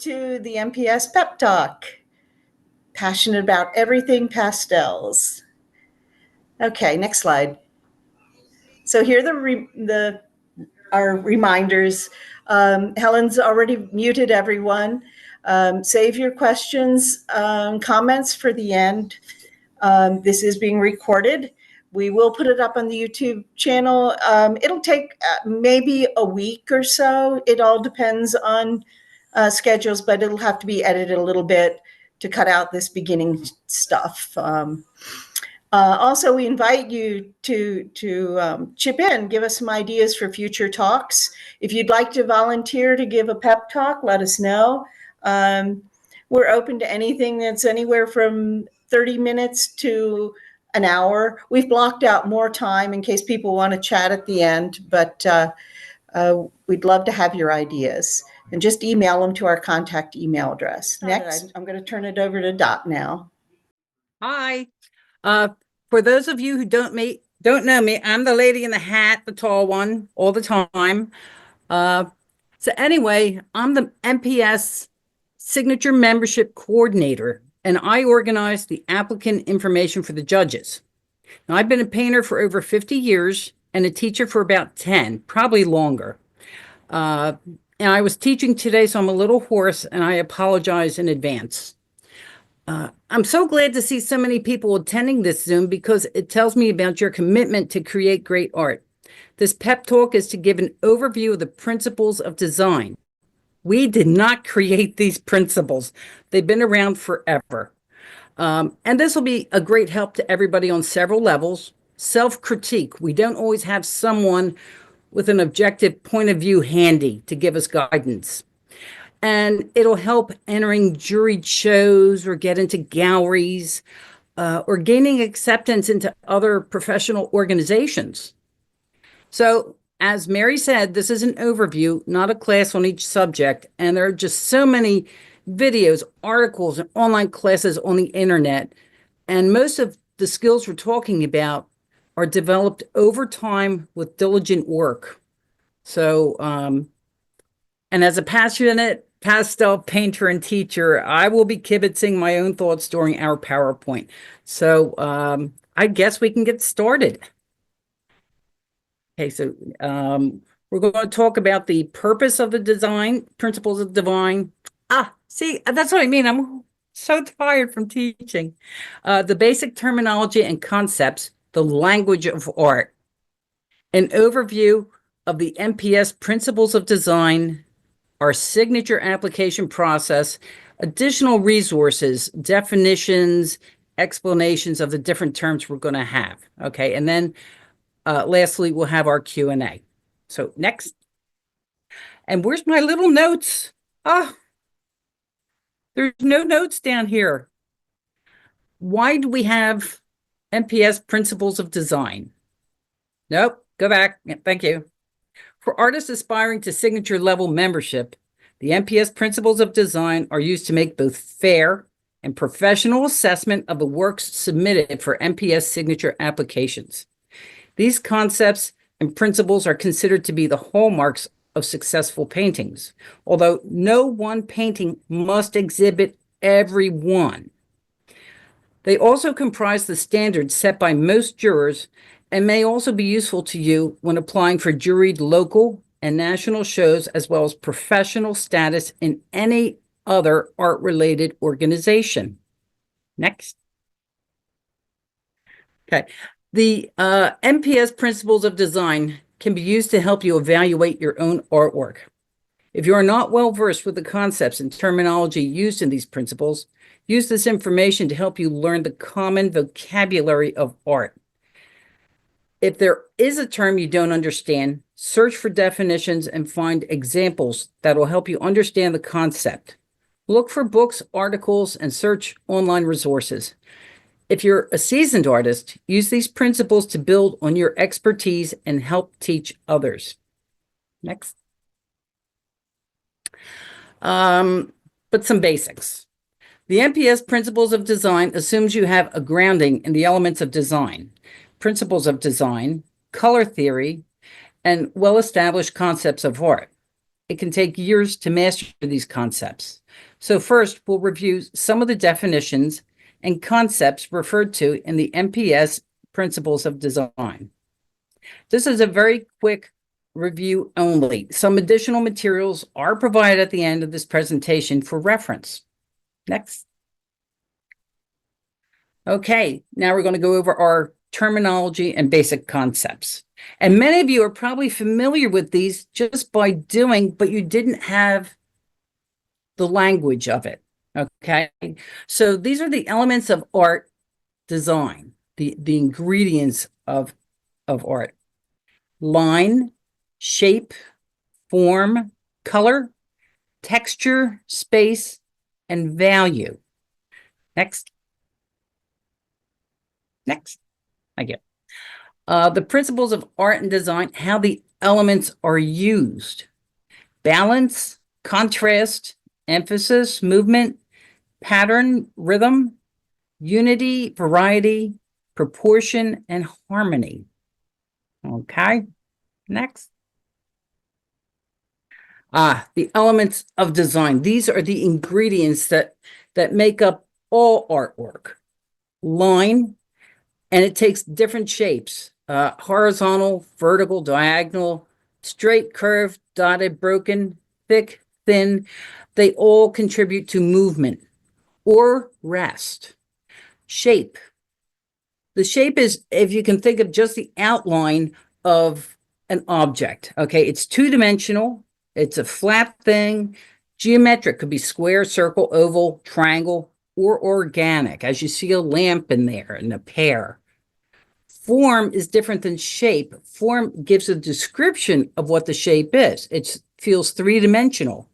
to the MPS Pep Talk. Passionate about everything pastels. Okay, next slide. So here are our reminders. Helen's already muted everyone. Save your questions, comments for the end. This is being recorded. We will put it up on the YouTube channel. It'll take maybe a week or so. It all depends on schedules, but it'll have to be edited a little bit to cut out this beginning stuff. Also, we invite you to chip in, give us some ideas for future talks. If you'd like to volunteer to give a pep talk, let us know. We're open to anything that's anywhere from 30 minutes to an hour. We've blocked out more time in case people want to chat at the end, but we'd love to have your ideas. And just email them to our contact email address. Next, I'm going to turn it over to Dot now. Hi. For those of you who don't know me, I'm the lady in the hat, the tall one, all the time. So anyway, I'm the MPS Signature Membership Coordinator, and I organize the applicant information for the judges. Now, I've been a painter for over 50 years and a teacher for about 10, probably longer. And I was teaching today, so I'm a little hoarse, and I apologize in advance. I'm so glad to see so many people attending this Zoom because it tells me about your commitment to create great art. This pep talk is to give an overview of the principles of design. We did not create these principles. They've been around forever. And this will be a great help to everybody on several levels. Self-critique. We don't always have someone with an objective point of view handy to give us guidance. And it'll help entering juried shows or get into galleries or gaining acceptance into other professional organizations. So, as Mary said, this is an overview, not a class on each subject. And there are just so many videos, articles, and online classes on the internet. And most of the skills we're talking about are developed over time with diligent work. So, and as a passionate pastel painter and teacher, I will be kibitzing my own thoughts during our PowerPoint. So I guess we can get started. Okay, so we're going to talk about the purpose of the design, principles of design. See, that's what I mean. I'm so tired from teaching. The basic terminology and concepts, the language of art. An overview of the MPS Principles of Design, our signature application process, additional resources, definitions, explanations of the different terms we're going to have. Okay, and then lastly, we'll have our Q&A. So next. And where's my little notes? There's no notes down here. Why do we have MPS Principles of Design? Nope, go back. Thank you. For artists aspiring to signature level membership, the MPS Principles of Design are used to make both fair and professional assessment of the works submitted for MPS signature applications. These concepts and principles are considered to be the hallmarks of successful paintings, although no one painting must exhibit every one. They also comprise the standards set by most jurors and may also be useful to you when applying for juried local and national shows, as well as professional status in any other art-related organization. Next. Okay. The MPS Principles of Design can be used to help you evaluate your own artwork. If you are not well versed with the concepts and terminology used in these principles, use this information to help you learn the common vocabulary of art. If there is a term you don't understand, search for definitions and find examples that will help you understand the concept. Look for books, articles, and search online resources. If you're a seasoned artist, use these principles to build on your expertise and help teach others. Next. But some basics. The MPS Principles of Design assumes you have a grounding in the elements of design, principles of design, color theory, and well-established concepts of art. It can take years to master these concepts. So first, we'll review some of the definitions and concepts referred to in the MPS Principles of Design. This is a very quick review only. Some additional materials are provided at the end of this presentation for reference. Next. Okay, now we're going to go over our terminology and basic concepts. And many of you are probably familiar with these just by doing, but you didn't have the language of it. Okay, so these are the elements of art design, the ingredients of art: line, shape, form, color, texture, space, and value. Next. Next. Thank you. The principles of art and design, how the elements are used: balance, contrast, emphasis, movement, pattern, rhythm, unity, variety, proportion, and harmony. Okay, next. The elements of design. These are the ingredients that make up all artwork. Line, and it takes different shapes: horizontal, vertical, diagonal, straight, curved, dotted, broken, thick, thin. They all contribute to movement or rest. Shape. The shape is, if you can think of just the outline of an object, okay? It's two-dimensional. It's a flat thing. Geometric, could be square, circle, oval, triangle, or organic, as you see a lamp in there and a pear. Form is different than shape. Form gives a description of what the shape is. It feels three-dimensional.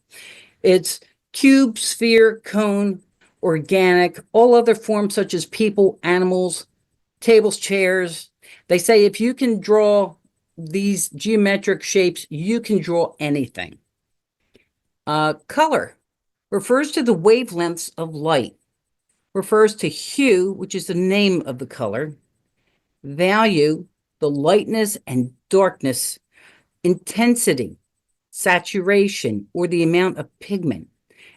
It's cube, sphere, cone, organic. All other forms, such as people, animals, tables, chairs. They say if you can draw these geometric shapes, you can draw anything. Color refers to the wavelengths of light. Refers to hue, which is the name of the color. Value, the lightness and darkness. Intensity, saturation, or the amount of pigment.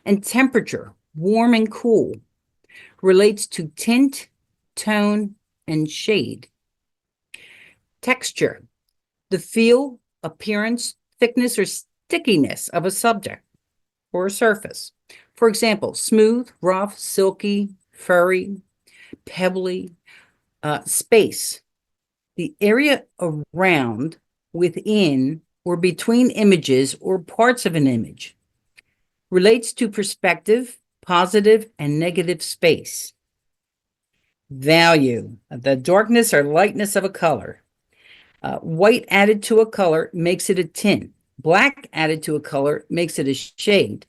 And temperature, warm and cool. Relates to tint, tone, and shade. Texture, the feel, appearance, thickness, or stickiness of a subject or a surface. For example, smooth, rough, silky, furry, pebbly. Space, the area around, within, or between images or parts of an image. Relates to perspective, positive and negative space. Value, the darkness or lightness of a color. White added to a color makes it a tint. Black added to a color makes it a shade.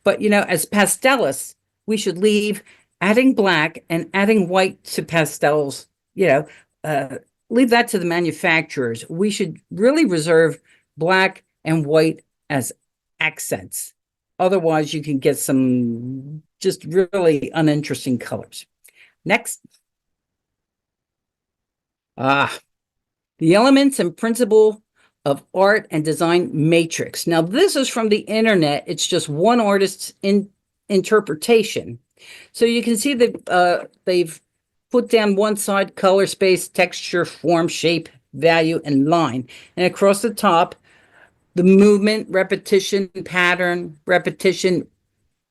But, as pastelists, we should leave adding black and adding white to pastels, leave that to the manufacturers. We should really reserve black and white as accents. Otherwise, you can get some just really uninteresting colors. Next. The elements and principle of art and design matrix. Now, this is from the internet. It's just one artist's interpretation. So you can see that they've put down one side: color, space, texture, form, shape, value, and line. And across the top, the movement, repetition, pattern, repetition,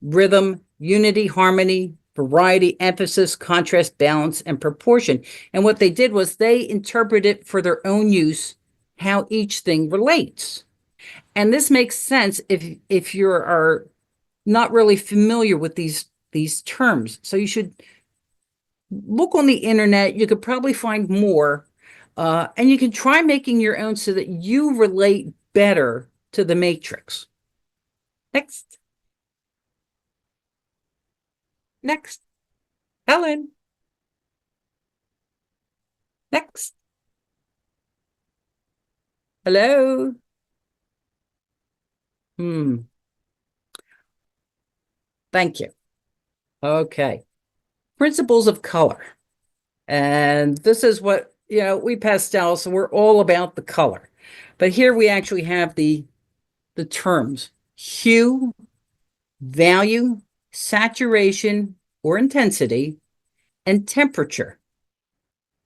rhythm, unity, harmony, variety, emphasis, contrast, balance, and proportion. And what they did was they interpreted for their own use how each thing relates. And this makes sense if you are not really familiar with these terms. So you should look on the internet. You could probably find more, and you can try making your own so that you relate better to the matrix. Next. Next. Helen. Next. Hello. Thank you. Okay. Principles of color. And this is what, we pastel, so we're all about the color. But here we actually have the terms: hue, value, saturation or intensity, and temperature.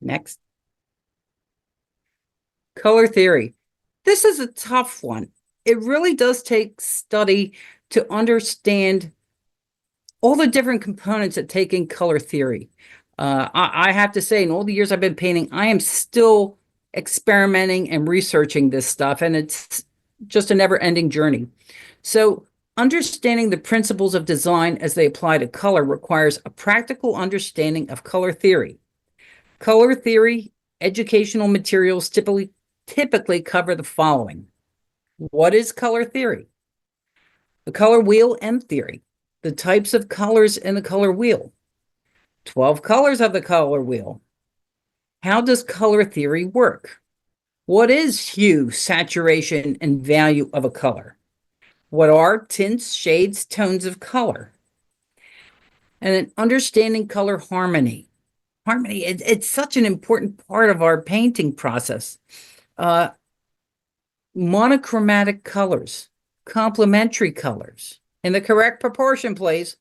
Next. Color theory. This is a tough one. It really does take study to understand all the different components that take in color theory. I have to say, in all the years I've been painting, I am still experimenting and researching this stuff, and it's just a never-ending journey. So, understanding the principles of design as they apply to color requires a practical understanding of color theory. Color theory educational materials typically cover the following. What is color theory? The color wheel and theory. The types of colors in the color wheel. 12 colors of the color wheel. How does color theory work? What is hue, saturation, and value of a color? What are tints, shades, tones of color? And then understanding color harmony. Harmony, it's such an important part of our painting process. Monochromatic colors, complementary colors, in the correct proportion, please.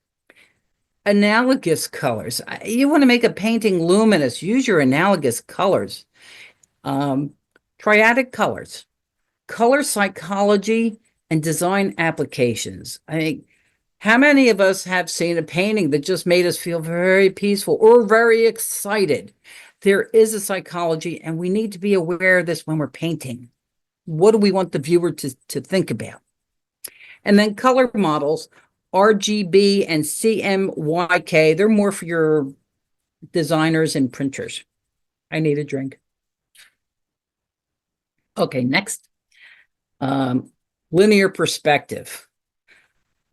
Analogous colors. You want to make a painting luminous, use your analogous colors. Triadic colors, color psychology, and design applications. I think, how many of us have seen a painting that just made us feel very peaceful or very excited? There is a psychology, and we need to be aware of this when we're painting. What do we want the viewer to think about? And then color models, RGB and CMYK, they're more for your designers and printers. I need a drink. Okay, next. Linear perspective.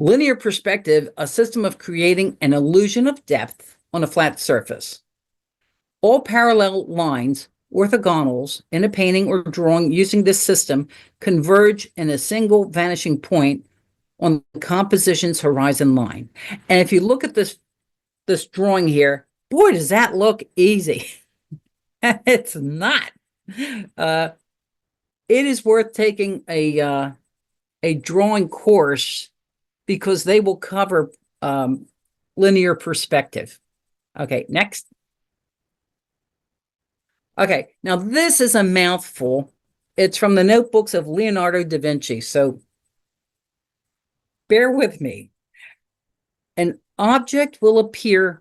Linear perspective, a system of creating an illusion of depth on a flat surface. All parallel lines, orthogonals, in a painting or drawing using this system converge in a single vanishing point on the composition's horizon line. And if you look at this drawing here, boy, does that look easy. It's not. It is worth taking a drawing course because they will cover linear perspective. Okay, next. Okay, now this is a mouthful. It's from the notebooks of Leonardo da Vinci, so bear with me. An object will appear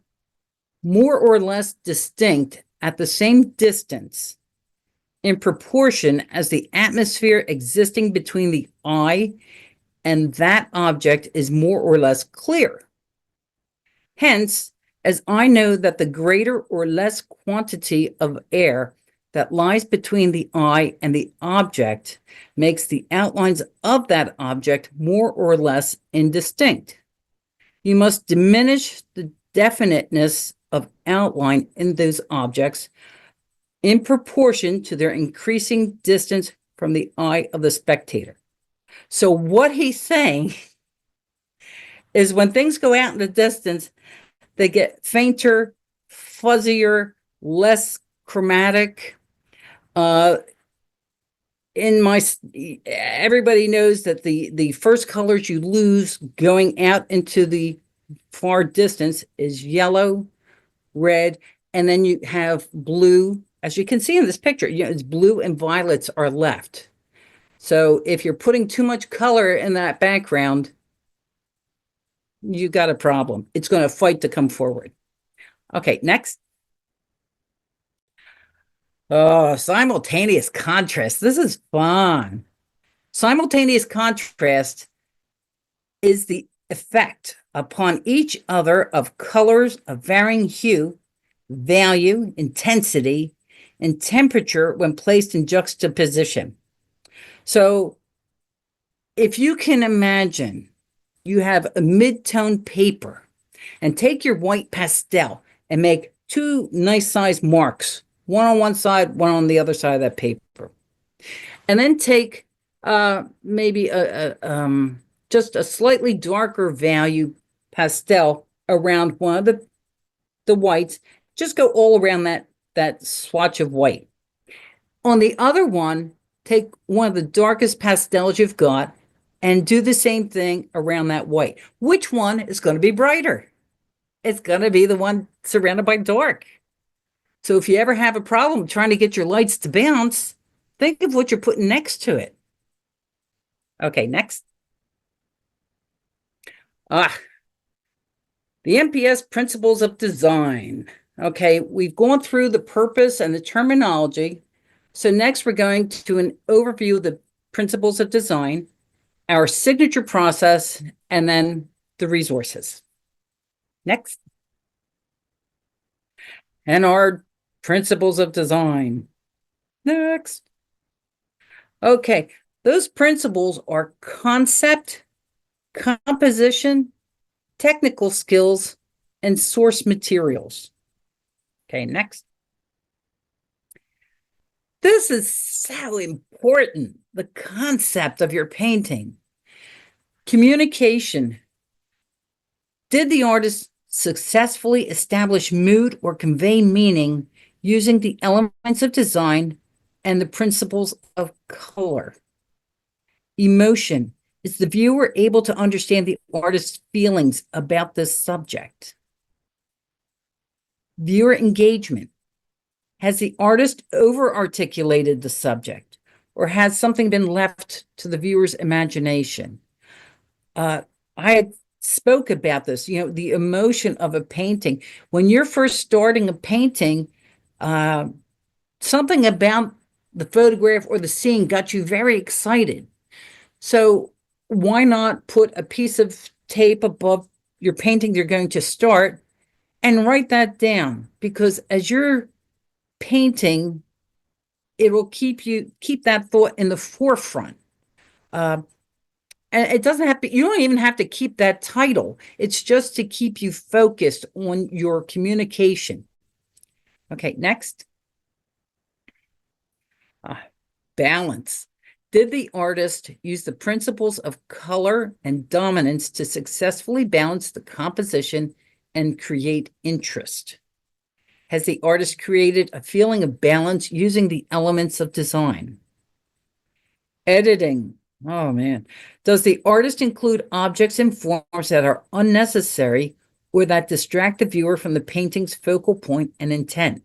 more or less distinct at the same distance in proportion as the atmosphere existing between the eye and that object is more or less clear. Hence, as I know that the greater or less quantity of air that lies between the eye and the object makes the outlines of that object more or less indistinct. You must diminish the definiteness of outline in those objects in proportion to their increasing distance from the eye of the spectator. So what he's saying is when things go out in the distance, they get fainter, fuzzier, less chromatic. Everybody knows that the first colors you lose going out into the far distance is yellow, red, and then you have blue. As you can see in this picture, it's blue and violets are left. So if you're putting too much color in that background, you got a problem. It's going to fight to come forward. Okay, next. Oh, simultaneous contrast. This is fun. Simultaneous contrast is the effect upon each other of colors of varying hue, value, intensity, and temperature when placed in juxtaposition. So if you can imagine you have a mid-tone paper and take your white pastel and make two nice sized marks, one on one side, one on the other side of that paper. And then take maybe just a slightly darker value pastel around one of the whites. Just go all around that swatch of white. On the other one, take one of the darkest pastels you've got and do the same thing around that white. Which one is going to be brighter? It's going to be the one surrounded by dark. So if you ever have a problem trying to get your lights to bounce, think of what you're putting next to it. Okay, next. Ah, the MPS Principles of Design. Okay, we've gone through the purpose and the terminology. So next we're going to an overview of the principles of design, our signature process, and then the resources. Next. And our principles of design. Next. Okay, those principles are concept, composition, technical skills, and source materials. Okay, next. This is so important, the concept of your painting. Communication. Did the artist successfully establish mood or convey meaning using the elements of design and the principles of color? Emotion. Is the viewer able to understand the artist's feelings about this subject? Viewer engagement. Has the artist over-articulated the subject, or has something been left to the viewer's imagination? I had spoke about this, the emotion of a painting. When you're first starting a painting, uh, something about the photograph or the scene got you very excited. So why not put a piece of tape above your painting you're going to start and write that down? Because as you're painting, it will keep that thought in the forefront. Uh, and it doesn't have to, you don't even have to keep that title. It's just to keep you focused on your communication. Okay, next. Uh, Balance. Did the artist use the principles of color and dominance to successfully balance the composition and create interest? Has the artist created a feeling of balance using the elements of design? Editing. Oh man. Does the artist include objects and forms that are unnecessary or that distract the viewer from the painting's focal point and intent?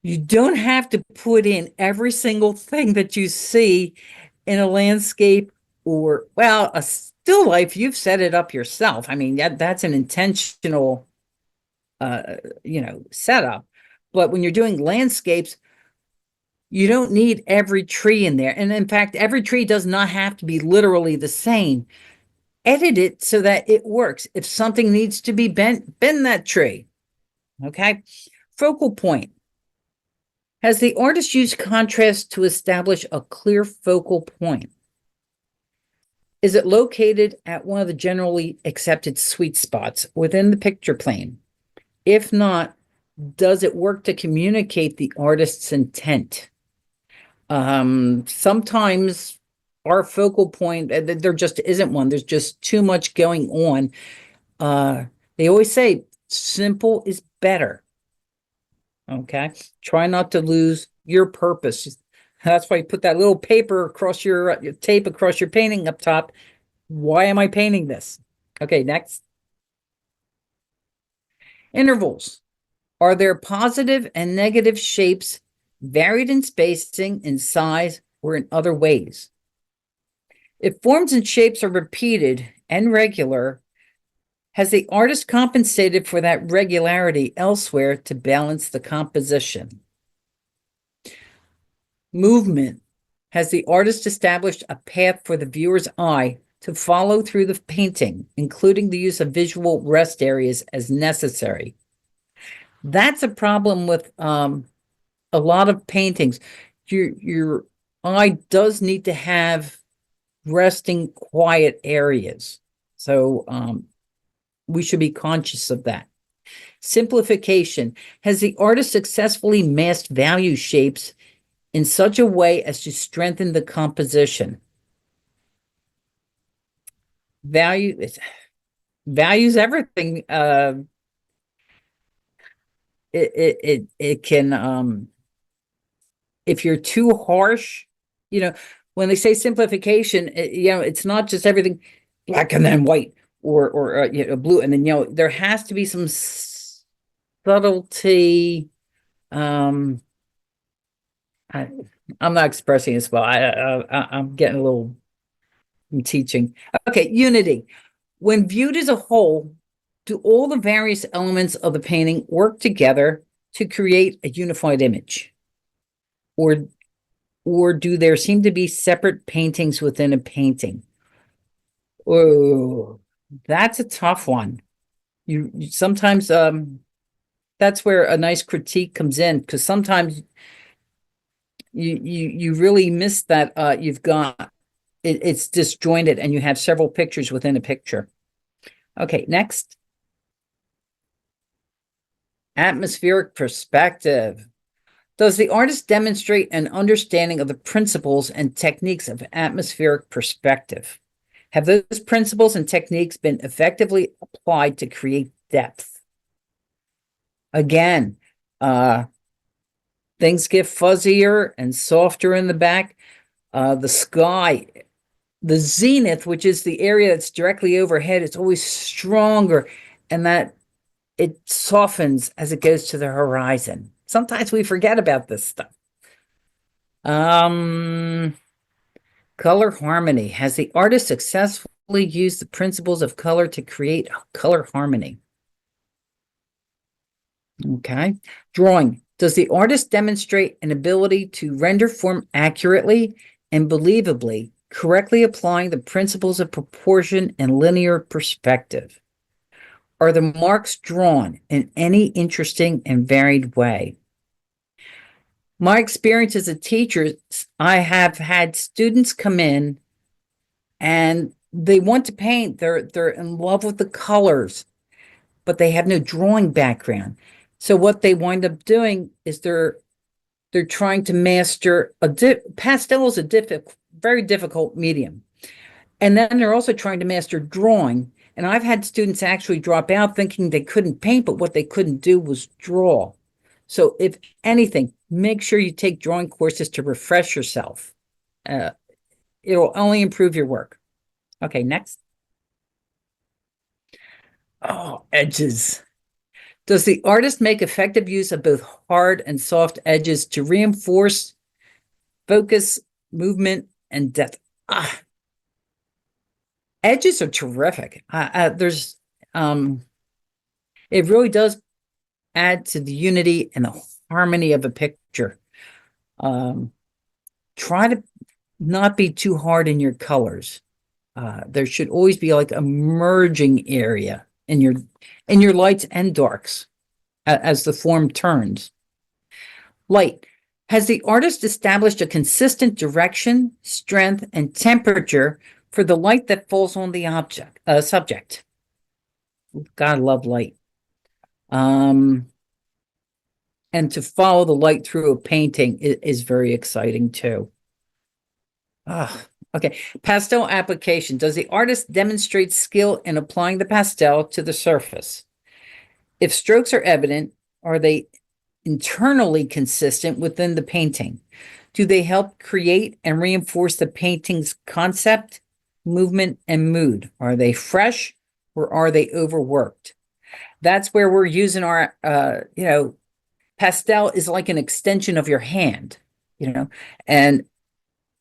You don't have to put in every single thing that you see in a landscape or, well, a still life. You've set it up yourself. I mean, that's an intentional, setup. But when you're doing landscapes, you don't need every tree in there. And in fact, every tree does not have to be literally the same. Edit it so that it works. If something needs to be bent, bend that tree. Okay. Focal point. Has the artist used contrast to establish a clear focal point? Is it located at one of the generally accepted sweet spots within the picture plane? If not, does it work to communicate the artist's intent? Sometimes our focal point, there just isn't one. There's just too much going on. They always say simple is better. Okay. Try not to lose your purpose. That's why you put that little paper across your tape across your painting up top. Why am I painting this? Okay, next. Intervals. Are there positive and negative shapes varied in spacing, in size, or in other ways? If forms and shapes are repeated and regular, has the artist compensated for that regularity elsewhere to balance the composition? Movement. Has the artist established a path for the viewer's eye to follow through the painting, including the use of visual rest areas as necessary? That's a problem with a lot of paintings. Your eye does need to have resting, quiet areas. So we should be conscious of that. Simplification. Has the artist successfully masked value shapes in such a way as to strengthen the composition? Values everything. It can if you're too harsh, you know, when they say simplification, it's not just everything black and then white or blue, and then there has to be some subtlety. Um, I, I'm not expressing this well. I'm getting a little I'm teaching. Okay, unity. When viewed as a whole, do all the various elements of the painting work together to create a unified image? Or or do there seem to be separate paintings within a painting? Oh, that's a tough one. You sometimes that's where a nice critique comes in, because sometimes you really miss that you've got it's disjointed and you have several pictures within a picture. Okay, next. Atmospheric perspective. Does the artist demonstrate an understanding of the principles and techniques of atmospheric perspective? Have those principles and techniques been effectively applied to create depth? Again, things get fuzzier and softer in the back. The sky, the zenith, which is the area that's directly overhead, it's always stronger, and that it softens as it goes to the horizon. Sometimes we forget about this stuff. Color harmony. Has the artist successfully used the principles of color to create color harmony? Okay. Drawing. Does the artist demonstrate an ability to render form accurately and believably, correctly applying the principles of proportion and linear perspective? Are the marks drawn in any interesting and varied way? My experience as a teacher, I have had students come in and they want to paint. They're in love with the colors, but they have no drawing background. So what they wind up doing is they're trying to master pastel is a very difficult medium. And then they're also trying to master drawing. And I've had students actually drop out thinking they couldn't paint, but what they couldn't do was draw. So if anything, make sure you take drawing courses to refresh yourself. It'll only improve your work. Okay, next. Oh, edges. Does the artist make effective use of both hard and soft edges to reinforce focus, movement, and depth? Edges are terrific. There's it really does add to the unity and the harmony of a picture. Try to not be too hard in your colors. There should always be like a merging area in your lights and darks as the form turns. Light. Has the artist established a consistent direction, strength, and temperature for the light that falls on the subject? God love light. And to follow the light through a painting is very exciting too. Okay. Pastel application. Does the artist demonstrate skill in applying the pastel to the surface? If strokes are evident, are they internally consistent within the painting? Do they help create and reinforce the painting's concept, movement, and mood? Are they fresh or are they overworked? That's where we're using our, pastel is like an extension of your hand, and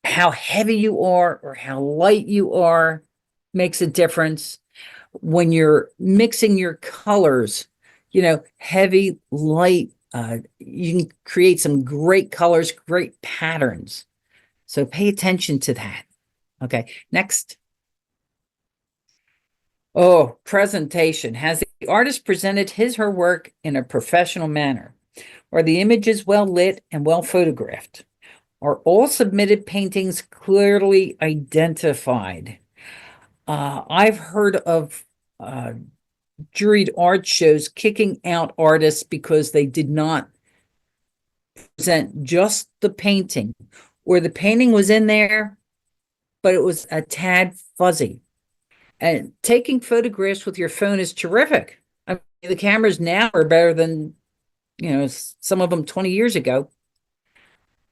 how heavy you are or how light you are makes a difference. When you're mixing your colors, heavy, light, you can create some great colors, great patterns. So pay attention to that. Okay, next. Oh, presentation. Has the artist presented his or her work in a professional manner? Are the images well lit and well photographed? Are all submitted paintings clearly identified? I've heard of juried art shows kicking out artists because they did not present just the painting, or the painting was in there, but it was a tad fuzzy. And taking photographs with your phone is terrific. I mean, the cameras now are better than, some of them 20 years ago.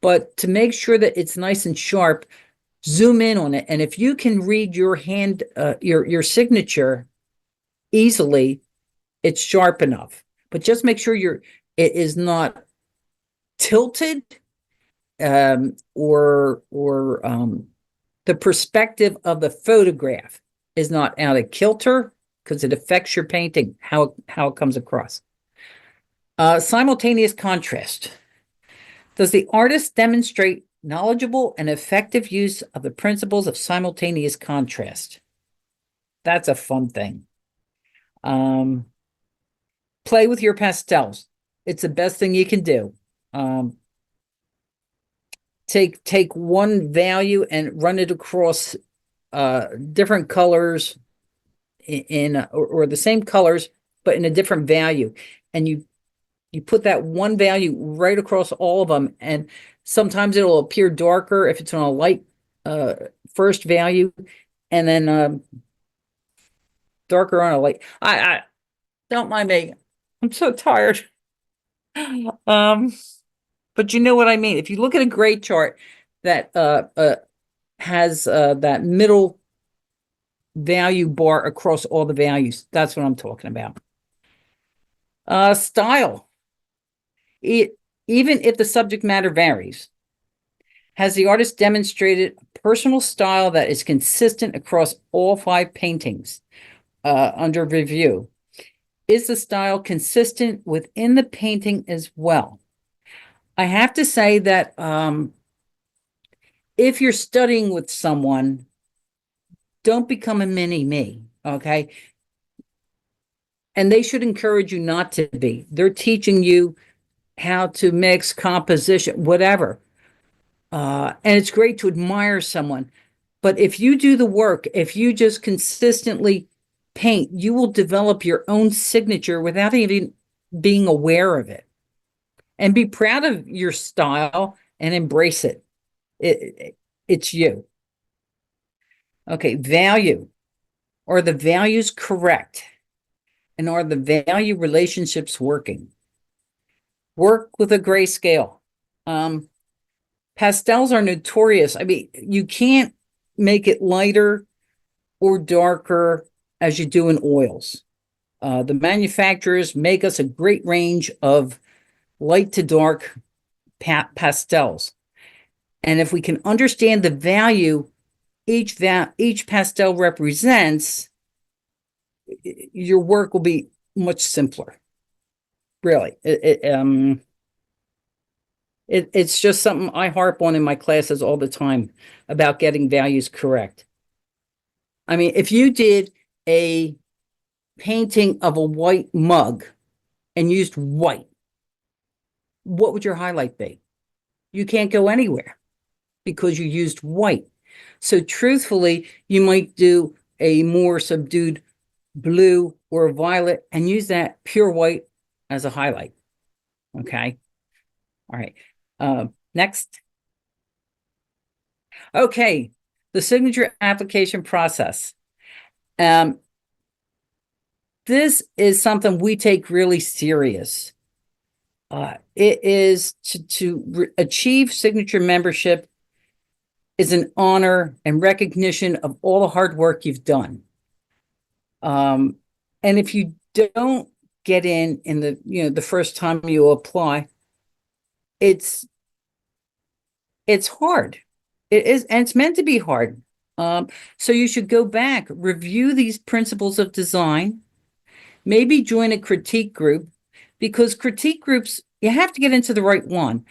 But to make sure that it's nice and sharp, zoom in on it. And if you can read your hand, your signature easily, it's sharp enough. But just make sure it is not tilted, or the perspective of the photograph is not out of kilter, because it affects your painting, how it comes across. Simultaneous contrast. Does the artist demonstrate knowledgeable and effective use of the principles of simultaneous contrast? That's a fun thing. Play with your pastels. It's the best thing you can do. Take one value and run it across different colors or the same colors, but in a different value. And you put that one value right across all of them. And sometimes it'll appear darker if it's on a light first value, and then darker on a light. I don't mind me. I'm so tired. But you know what I mean. If you look at a grade chart that has that middle value bar across all the values, that's what I'm talking about. Style. Even if the subject matter varies, has the artist demonstrated a personal style that is consistent across all 5 paintings under review? Is the style consistent within the painting as well? I have to say that if you're studying with someone, don't become a mini me, okay? And they should encourage you not to be. They're teaching you how to mix, composition, whatever. And it's great to admire someone. But if you do the work, if you just consistently paint, you will develop your own signature without even being aware of it. And be proud of your style and embrace it. It's you. Okay, value. Are the values correct? And are the value relationships working? Work with a grayscale. Pastels are notorious. I mean, you can't make it lighter or darker as you do in oils. The manufacturers make us a great range of light to dark pastels. And if we can understand the value each pastel represents, your work will be much simpler. Really, it's just something I harp on in my classes all the time about getting values correct. I mean, if you did a painting of a white mug and used white, what would your highlight be? You can't go anywhere because you used white. So truthfully, you might do a more subdued blue or violet and use that pure white as a highlight. Okay. All right. Next. Okay. The signature application process. This is something we take really serious. It is to achieve signature membership is an honor and recognition of all the hard work you've done. And if you don't get in the first time you apply, it's hard. It is, and it's meant to be hard. So you should go back, review these principles of design, maybe join a critique group, because critique groups, you have to get into the right one.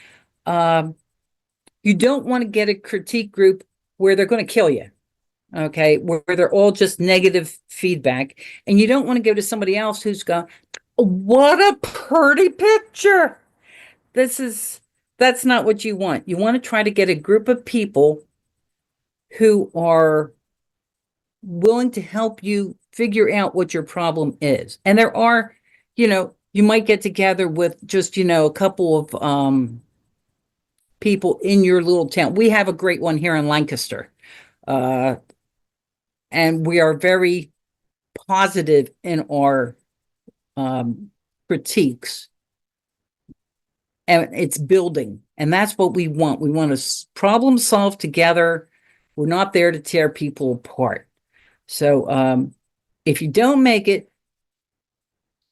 You don't want to get a critique group where they're going to kill you, okay, where they're all just negative feedback. And you don't want to go to somebody else who's going, what a pretty picture. That's not what you want. You want to try to get a group of people who are willing to help you figure out what your problem is. And there are, you might get together with just, a couple of people in your little town. We have a great one here in Lancaster. And we are very positive in our critiques. And it's building. And that's what we want. We want to problem solve together We're not there to tear people apart. So if you don't make it,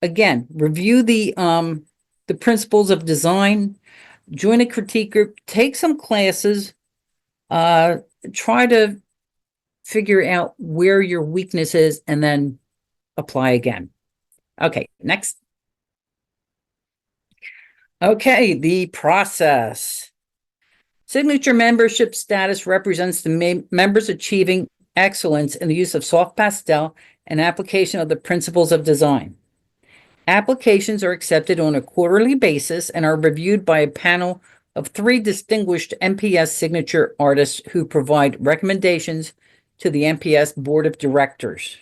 again, review the principles of design, join a critique group, take some classes, uh, try to figure out where your weakness is, and then apply again. Okay, next. Okay, the process. Signature membership status represents the members achieving excellence in the use of soft pastel and application of the principles of design. Applications are accepted on a quarterly basis and are reviewed by a panel of 3 distinguished MPS signature artists who provide recommendations to the MPS Board of Directors.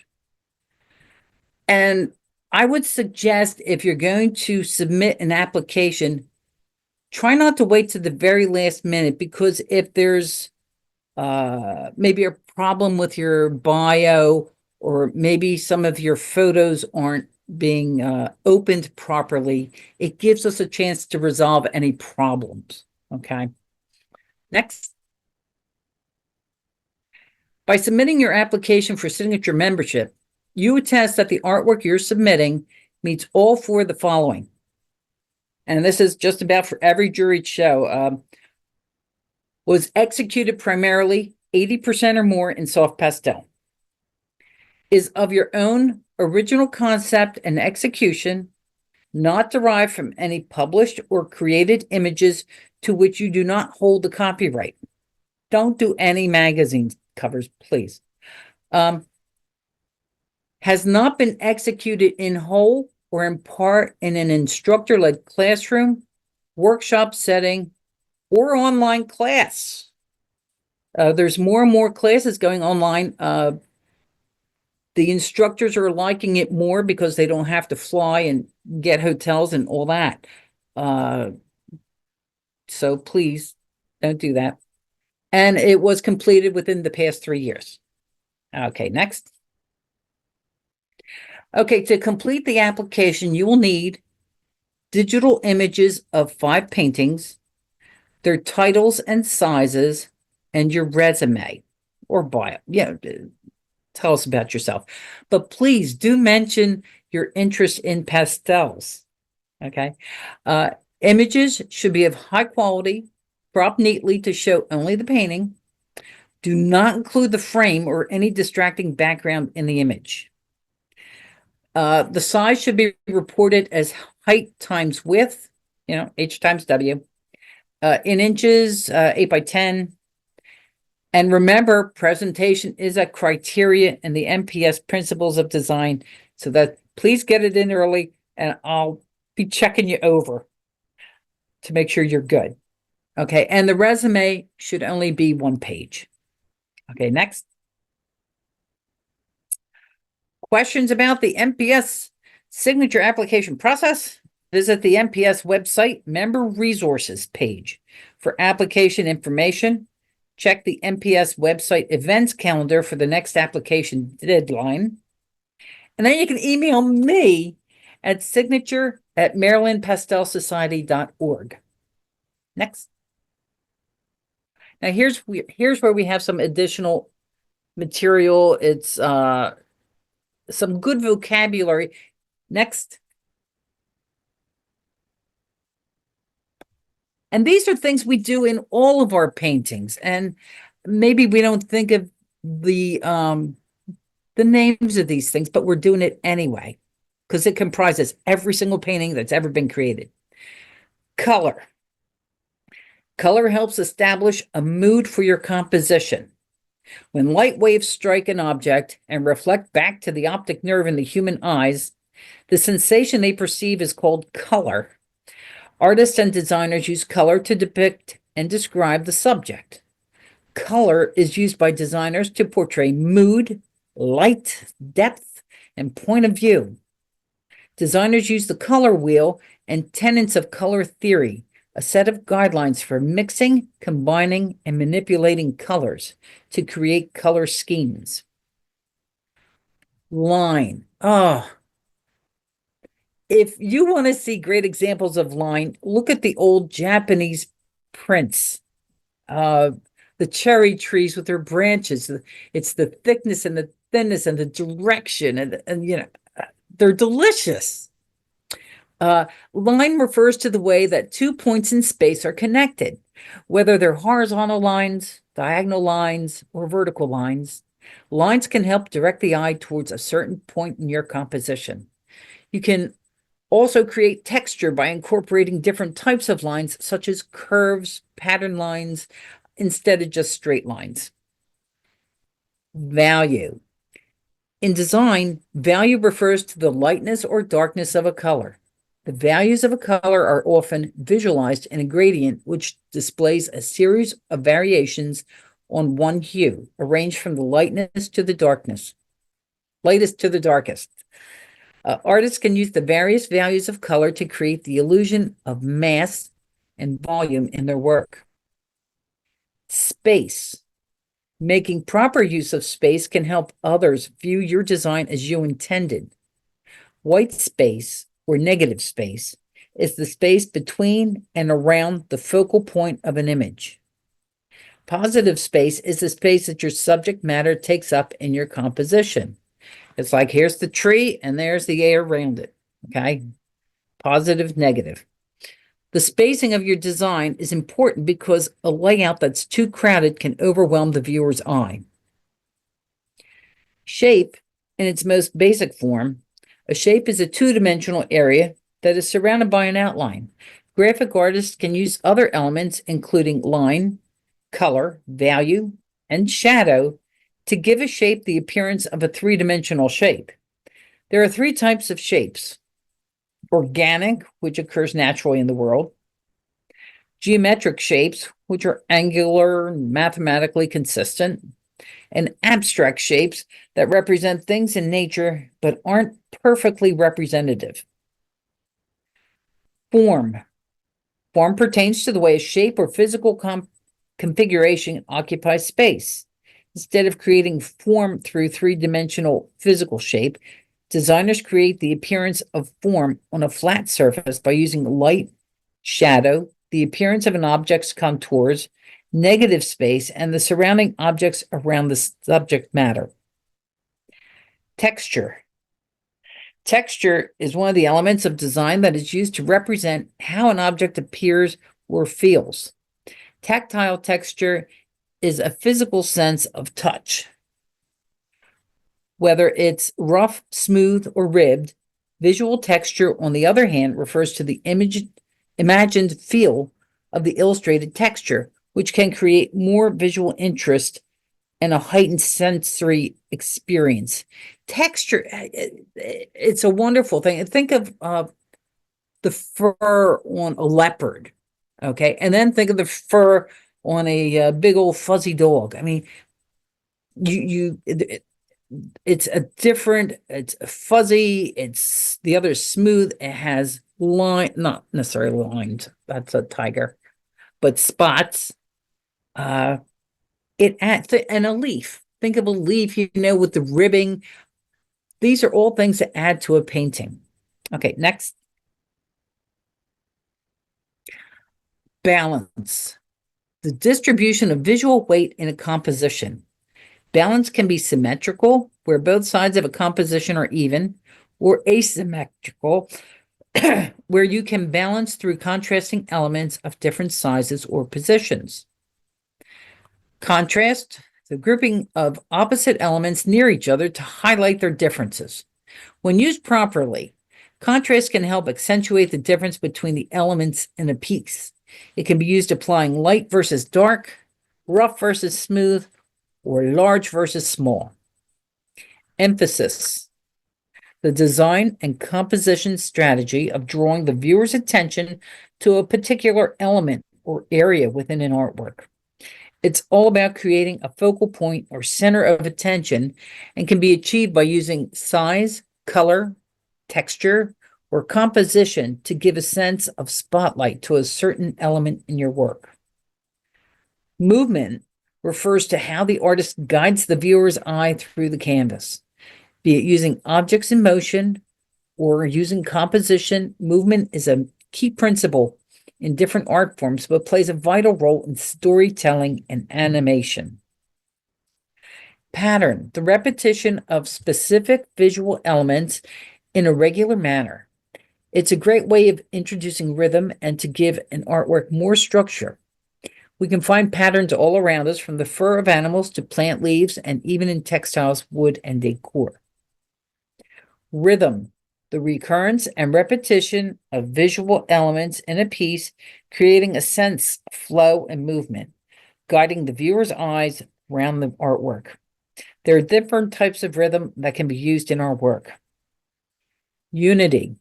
And I would suggest if you're going to submit an application, try not to wait to the very last minute, because if there's maybe a problem with your bio, or maybe some of your photos aren't being opened properly, it gives us a chance to resolve any problems. Okay. Next. By submitting your application for signature membership, you attest that the artwork you're submitting meets all 4 of the following. And this is just about for every juried show. Was executed primarily 80% or more in soft pastel. Is of your own original concept and execution, not derived from any published or created images to which you do not hold the copyright. Don't do any magazine covers, please. Has not been executed in whole or in part in an instructor-led classroom, workshop setting, or online class. There's more and more classes going online. The instructors are liking it more because they don't have to fly and get hotels and all that. So please don't do that. And it was completed within the past 3 years. Okay, next. Okay, to complete the application, you will need digital images of 5 paintings, their titles and sizes, and your resume or bio. Yeah, tell us about yourself. But please do mention your interest in pastels. Okay. Images should be of high quality, cropped neatly to show only the painting. Do not include the frame or any distracting background in the image. The size should be reported as height times width, H times W, in inches, 8 by 10. And remember, presentation is a criteria in the MPS Principles of Design, so that please get it in early, and I'll be checking you over to make sure you're good. Okay, and the resume should only be 1 page. Okay, next. Questions about the MPS signature application process? Visit the MPS website member resources page for application information. Check the MPS website events calendar for the next application deadline. And then you can email me at signature@marylandpastelsociety.org. Next. Now here's where we have some additional material. It's some good vocabulary. Next. And these are things we do in all of our paintings, and maybe we don't think of the names of these things, but we're doing it anyway because it comprises every single painting that's ever been created. Color. Color helps establish a mood for your composition. When light waves strike an object and reflect back to the optic nerve in the human eyes, the sensation they perceive is called color. Artists and designers use color to depict and describe the subject. Color is used by designers to portray mood, light, depth, and point of view. Designers use the color wheel and tenets of color theory, a set of guidelines for mixing, combining, and manipulating colors to create color schemes. Line. If you want to see great examples of line, look at the old Japanese prints. the cherry trees with their branches. It's the thickness and the thinness and the direction, and you know, they're delicious. Line refers to the way that 2 points in space are connected, whether they're horizontal lines, diagonal lines, or vertical lines. Lines can help direct the eye towards a certain point in your composition. You can also create texture by incorporating different types of lines, such as curves, pattern lines, instead of just straight lines. Value. In design, value refers to the lightness or darkness of a color. The values of a color are often visualized in a gradient, which displays a series of variations on one hue, arranged from the lightest to the darkest. Artists can use the various values of color to create the illusion of mass and volume in their work. Space. Making proper use of space can help others view your design as you intended. White space, or negative space, is the space between and around the focal point of an image. Positive space is the space that your subject matter takes up in your composition. It's like, here's the tree and there's the air around it, okay? Positive, negative. The spacing of your design is important because a layout that's too crowded can overwhelm the viewer's eye. Shape, in its most basic form, a shape is a two-dimensional area that is surrounded by an outline. Graphic artists can use other elements, including line, color, value, and shadow, to give a shape the appearance of a three-dimensional shape. There are three types of shapes: organic, which occurs naturally in the world; geometric shapes, which are angular and mathematically consistent; and abstract shapes that represent things in nature but aren't perfectly representative. Form. Form pertains to the way a shape or physical configuration occupies space. Instead of creating form through three-dimensional physical shape, designers create the appearance of form on a flat surface by using light, shadow, the appearance of an object's contours, negative space, and the surrounding objects around the subject matter. Texture. Texture is one of the elements of design that is used to represent how an object appears or feels. Tactile texture is a physical sense of touch. Whether it's rough, smooth, or ribbed, visual texture, on the other hand, refers to the imagined feel of the illustrated texture, which can create more visual interest and a heightened sensory experience. Texture, it's a wonderful thing. Think of the fur on a leopard, okay? And then think of the fur on a big old fuzzy dog. I mean, it's a different, it's fuzzy, the other is smooth, it has not necessarily lines, that's a tiger, but spots. It adds, and a leaf. Think of a leaf, with the ribbing. These are all things that add to a painting. Okay, next. Balance. The distribution of visual weight in a composition. Balance can be symmetrical, where both sides of a composition are even, or asymmetrical, where you can balance through contrasting elements of different sizes or positions. Contrast, the grouping of opposite elements near each other to highlight their differences. When used properly, contrast can help accentuate the difference between the elements in a piece. It can be used applying light versus dark, rough versus smooth, or large versus small. Emphasis. The design and composition strategy of drawing the viewer's attention to a particular element or area within an artwork. It's all about creating a focal point or center of attention, and can be achieved by using size, color, texture, or composition to give a sense of spotlight to a certain element in your work. Movement refers to how the artist guides the viewer's eye through the canvas. Be it using objects in motion or using composition, movement is a key principle in different art forms, but plays a vital role in storytelling and animation. Pattern, the repetition of specific visual elements in a regular manner. It's a great way of introducing rhythm and to give an artwork more structure. We can find patterns all around us, from the fur of animals to plant leaves, and even in textiles, wood, and decor. Rhythm, the recurrence and repetition of visual elements in a piece, creating a sense of flow and movement, guiding the viewer's eyes around the artwork. There are different types of rhythm that can be used in our work. Unity,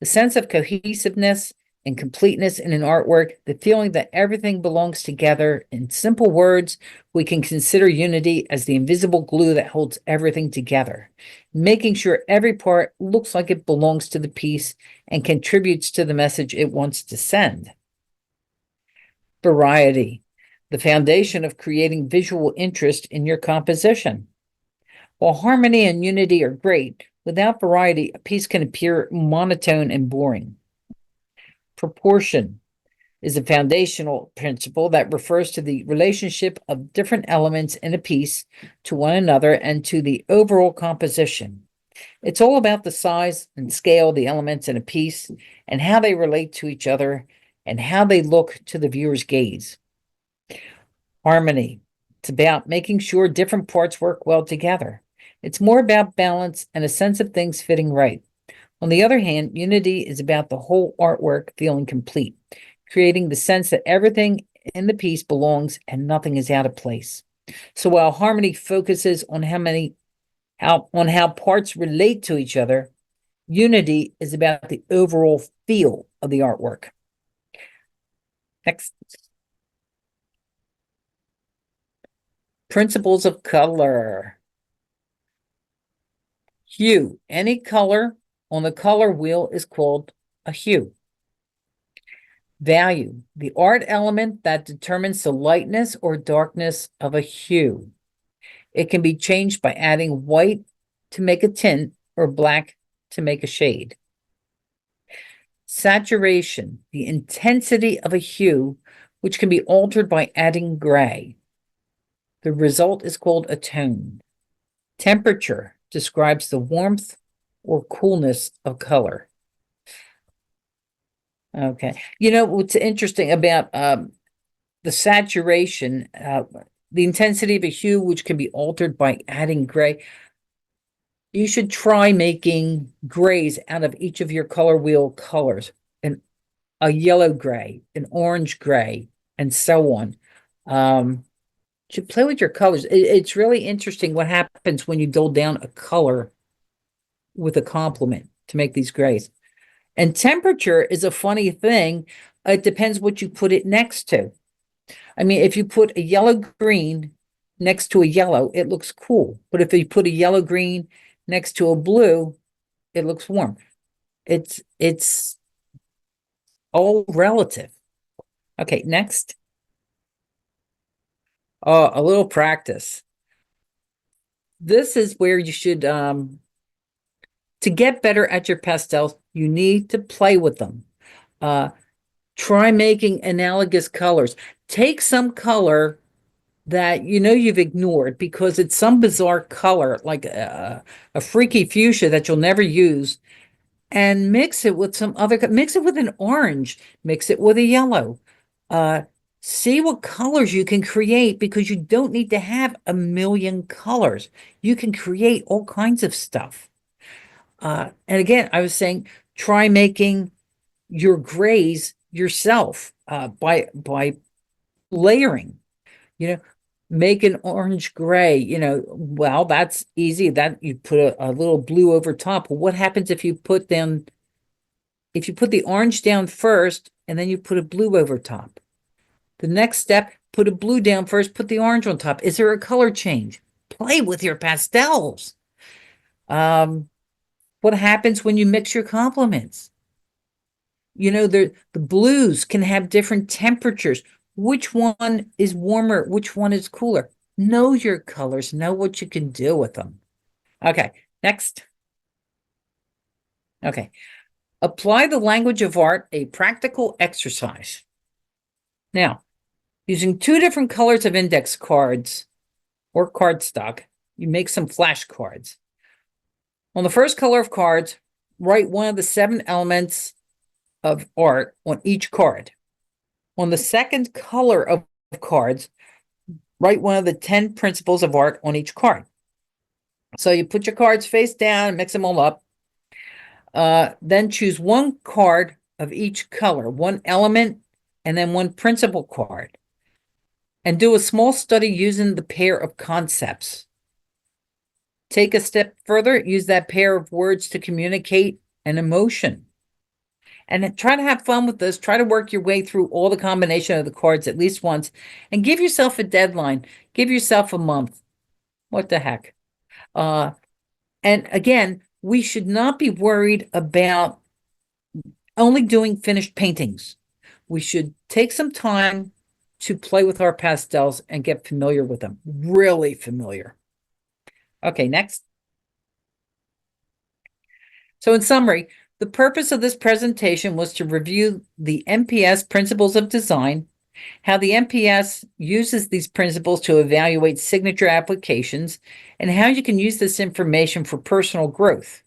the sense of cohesiveness and completeness in an artwork, the feeling that everything belongs together. In simple words, we can consider unity as the invisible glue that holds everything together, making sure every part looks like it belongs to the piece and contributes to the message it wants to send. Variety, the foundation of creating visual interest in your composition. While harmony and unity are great, without variety, a piece can appear monotone and boring. Proportion is a foundational principle that refers to the relationship of different elements in a piece to one another and to the overall composition. It's all about the size and scale of the elements in a piece and how they relate to each other and how they look to the viewer's gaze. Harmony. It's about making sure different parts work well together. It's more about balance and a sense of things fitting right. On the other hand, unity is about the whole artwork feeling complete, creating the sense that everything in the piece belongs and nothing is out of place. So while harmony focuses on how parts relate to each other, unity is about the overall feel of the artwork. Next. Principles of color. Hue. Any color on the color wheel is called a hue. Value. The art element that determines the lightness or darkness of a hue. It can be changed by adding white to make a tint or black to make a shade. Saturation. The intensity of a hue, which can be altered by adding gray. The result is called a tone. Temperature describes the warmth or coolness of color. Okay. You know, what's interesting about the saturation, the intensity of a hue, which can be altered by adding gray. You should try making grays out of each of your color wheel colors, a yellow gray, an orange gray, and so on. Should play with your colors. It's really interesting what happens when you dull down a color with a complement to make these grays. And temperature is a funny thing. It depends what you put it next to. I mean, if you put a yellow green next to a yellow, it looks cool. But if you put a yellow green next to a blue, it looks warm. It's all relative. Okay, next. A little practice. This is where you should, to get better at your pastels, you need to play with them. Try making analogous colors. Take some color that you know you've ignored because it's some bizarre color, like a freaky fuchsia that you'll never use, and mix it with some other, mix it with an orange, mix it with a yellow. See what colors you can create, because you don't need to have a million colors. You can create all kinds of stuff. And again, I was saying, try making your grays yourself by layering. You know, make an orange gray. You know, well, that's easy. That you put a little blue over top. Well, what happens if you put the orange down first and then you put a blue over top? The next step, put a blue down first, put the orange on top. Is there a color change? Play with your pastels. What happens when you mix your complements? You know, the blues can have different temperatures. Which one is warmer? Which one is cooler? Know your colors. Know what you can do with them. Okay, next. Okay. Apply the language of art, a practical exercise. Now, using 2 different colors of index cards or cardstock, you make some flashcards. On the first color of cards, write one of the 7 elements of art on each card. On the second color of cards, write one of the 10 principles of art on each card. So you put your cards face down, mix them all up. Then choose one card of each color, one element, and then one principle card. And do a small study using the pair of concepts. Take a step further, use that pair of words to communicate an emotion. And try to have fun with this. Try to work your way through all the combination of the cards at least once. And give yourself a deadline. Give yourself a month. What the heck? And again, we should not be worried about only doing finished paintings. We should take some time to play with our pastels and get familiar with them. Really familiar. Okay, next. So in summary, the purpose of this presentation was to review the MPS Principles of Design, how the MPS uses these principles to evaluate signature applications, and how you can use this information for personal growth.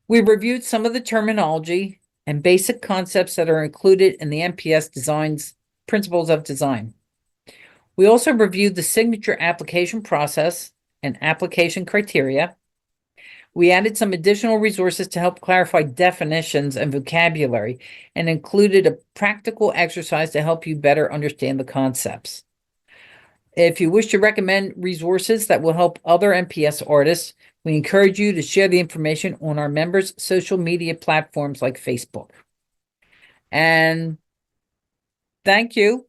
We reviewed some of the terminology and basic concepts that are included in the MPS Design's Principles of Design. We also reviewed the signature application process and application criteria. We added some additional resources to help clarify definitions and vocabulary and included a practical exercise to help you better understand the concepts. If you wish to recommend resources that will help other MPS artists, we encourage you to share the information on our members' social media platforms like Facebook. And thank you.